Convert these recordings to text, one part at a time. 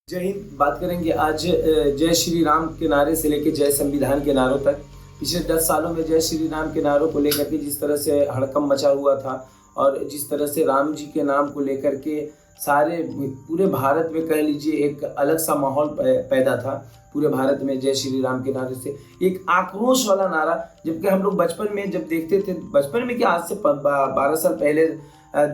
जय हिंद। बात करेंगे आज जय श्री राम के नारे से लेकर जय संविधान के नारों तक। पिछले 10 सालों में जय श्री राम के नारों को लेकर के जिस तरह से हड़कंप मचा हुआ था और जिस तरह से राम जी के नाम को लेकर के सारे पूरे भारत में कह लीजिए एक अलग सा माहौल पैदा था। पूरे भारत में जय श्री राम के नारे से एक आक्रोश वाला नारा, जबकि हम लोग बचपन में जब देखते थे, बचपन में क्या आज से 12 साल पहले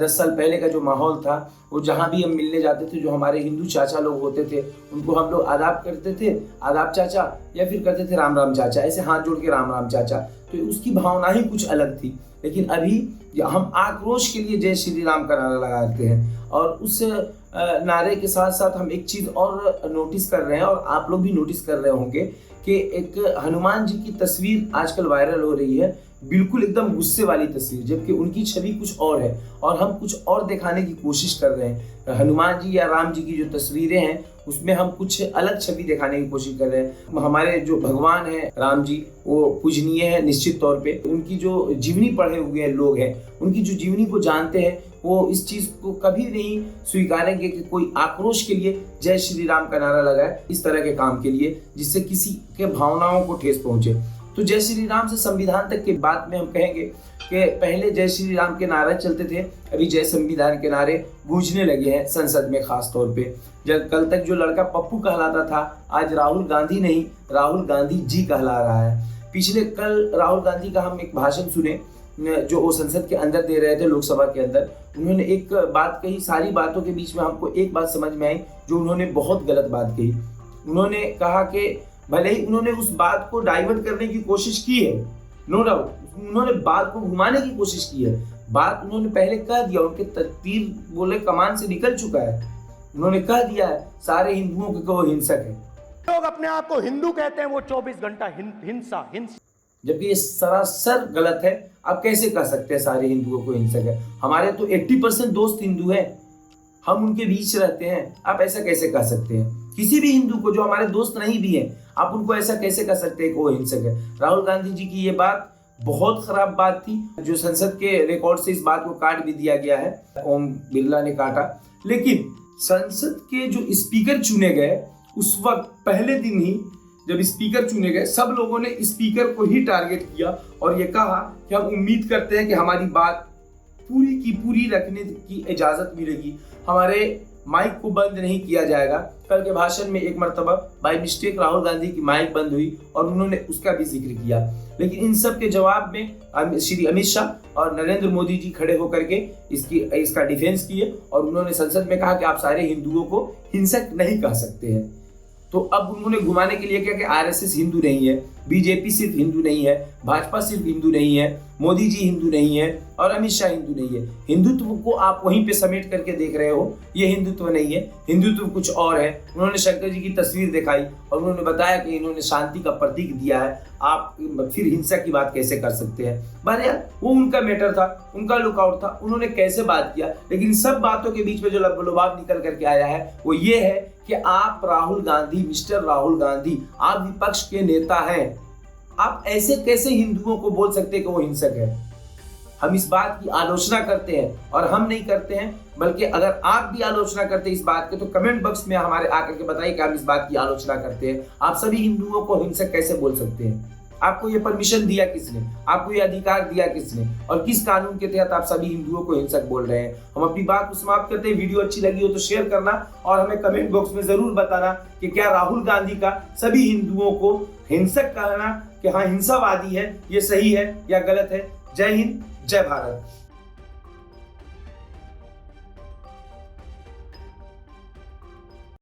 10 साल पहले का जो माहौल था, वो जहाँ भी हम मिलने जाते थे, जो हमारे हिंदू चाचा लोग होते थे उनको हम लोग आदाब करते थे, आदाब चाचा, या फिर करते थे राम राम चाचा, ऐसे हाथ जोड़ के राम राम चाचा। तो उसकी भावना ही कुछ अलग थी। लेकिन अभी हम आक्रोश के लिए जय श्री राम का नारा लगाते हैं और उस नारे के साथ साथ हम एक चीज़ और नोटिस कर रहे हैं और आप लोग भी नोटिस कर रहे होंगे कि एक हनुमान जी की तस्वीर आजकल वायरल हो रही है, बिल्कुल एकदम गुस्से वाली तस्वीर, जबकि उनकी छवि कुछ और है और हम कुछ और दिखाने की कोशिश कर रहे हैं। हनुमान जी या राम जी की जो तस्वीरें हैं उसमें हम कुछ अलग छवि दिखाने की कोशिश कर रहे हैं। हमारे जो भगवान हैं राम जी, वो पूजनीय है निश्चित तौर पे। उनकी जो जीवनी पढ़े हुए लोग हैं, उनकी जो जीवनी को जानते हैं, वो इस चीज़ को कभी नहीं स्वीकारेंगे कि कोई आक्रोश के लिए जय श्री राम का नारा लगाए इस तरह के काम के लिए जिससे किसी के भावनाओं को ठेस पहुंचे। तो जय श्री राम से संविधान तक के बात में हम कहेंगे कि पहले जय श्री राम के नारे चलते थे, अभी जय संविधान के नारे गूंजने लगे हैं संसद में। खास तौर पे जब कल तक जो लड़का पप्पू कहलाता था, आज राहुल गांधी नहीं, राहुल गांधी जी कहला रहा है। पिछले कल राहुल गांधी का हम एक भाषण सुने जो वो संसद के अंदर दे रहे थे, लोकसभा के अंदर। उन्होंने एक बात कही, सारी बातों के बीच में हमको एक बात समझ में आई जो उन्होंने बहुत गलत बात कही। उन्होंने कहा कि भले ही उन्होंने उस बात को डाइवर्ट करने की कोशिश की है, नो डाउट, उन्होंने बात को घुमाने की कोशिश की है। बात उन्होंने पहले कह दिया, उनके तीर बोले कमान से निकल चुका है। उन्होंने कह दिया है सारे हिंदुओं को वो हिंसक है। लोग अपने आप को हिंदू कहते हैं, वो 24 घंटा हिंसा, जबकि ये सरासर गलत है। आप कैसे कह सकते हैं सारे हिंदुओं को हिंसक है? हमारे तो 80% दोस्त हिंदू हैं, हम उनके बीच रहते हैं। आप ऐसा कैसे कह सकते हैं? किसी भी हिंदू को जो हमारे दोस्त नहीं भी हैं, आप उनको ऐसा कैसे कह सकते हैं कि वो हिंसक है? राहुल गांधी जी की ये बात बहुत खराब बात थी, जो संसद के रिकॉर्ड से इस बात को काट भी दिया गया है। ओम बिरला ने काटा। लेकिन संसद के जो स्पीकर चुने गए, उस वक्त पहले दिन ही जब स्पीकर चुने गए, सब लोगों ने स्पीकर को ही टारगेट किया और ये कहा कि हम उम्मीद करते हैं कि हमारी बात पूरी की पूरी रखने की इजाजत मिलेगी, हमारे माइक को बंद नहीं किया जाएगा। कल के भाषण में एक मर्तबा बाय मिस्टेक राहुल गांधी की माइक बंद हुई और उन्होंने उसका भी जिक्र किया। लेकिन इन सब के जवाब में श्री अमित शाह और नरेंद्र मोदी जी खड़े होकर के इसका डिफेंस किए और उन्होंने संसद में कहा कि आप सारे हिंदुओं को हिंसक नहीं कह सकते हैं। तो अब उन्होंने घुमाने के लिए क्या कि आरएसएस हिंदू नहीं है, बीजेपी सिर्फ हिंदू नहीं है, भाजपा सिर्फ हिंदू नहीं है, मोदी जी हिंदू नहीं है और अमित शाह हिंदू नहीं है। हिंदुत्व को आप वहीं पे समेट करके देख रहे हो, ये हिंदुत्व नहीं है, हिंदुत्व कुछ और है। उन्होंने शंकर जी की तस्वीर दिखाई और उन्होंने बताया कि इन्होंने शांति का प्रतीक दिया है, आप फिर हिंसा की बात कैसे कर सकते हैं? बस यार, वो उनका मैटर था, उनका लुकआउट था, उन्होंने कैसे बात किया। लेकिन सब बातों के बीच में जो लबोलबाब निकल करके आया है वो ये है कि आप राहुल गांधी, मिस्टर राहुल गांधी, आप विपक्ष के नेता हैं, आप ऐसे कैसे हिंदुओं को बोल सकते हैं कि वो हिंसक है? हम इस बात की आलोचना करते हैं और हम नहीं करते हैं, बल्कि अगर आप भी आलोचना करते हैं इस बात के तो कमेंट बॉक्स में हमारे आकर के बताइए कि हम इस बात की आलोचना करते हैं। आप सभी हिंदुओं को हिंसक कैसे बोल सकते हैं? आपको ये परमिशन दिया किसने? आपको ये अधिकार दिया किसने? और किस कानून के तहत आप सभी हिंदुओं को हिंसक बोल रहे हैं? हम अपनी बात को समाप्त करते हैं। वीडियो अच्छी लगी हो तो शेयर करना और हमें कमेंट बॉक्स में जरूर बताना कि क्या राहुल गांधी का सभी हिंदुओं को हिंसक कहना कि हाँ हिंसावादी है, ये सही है या गलत है। जय हिंद, जय भारत।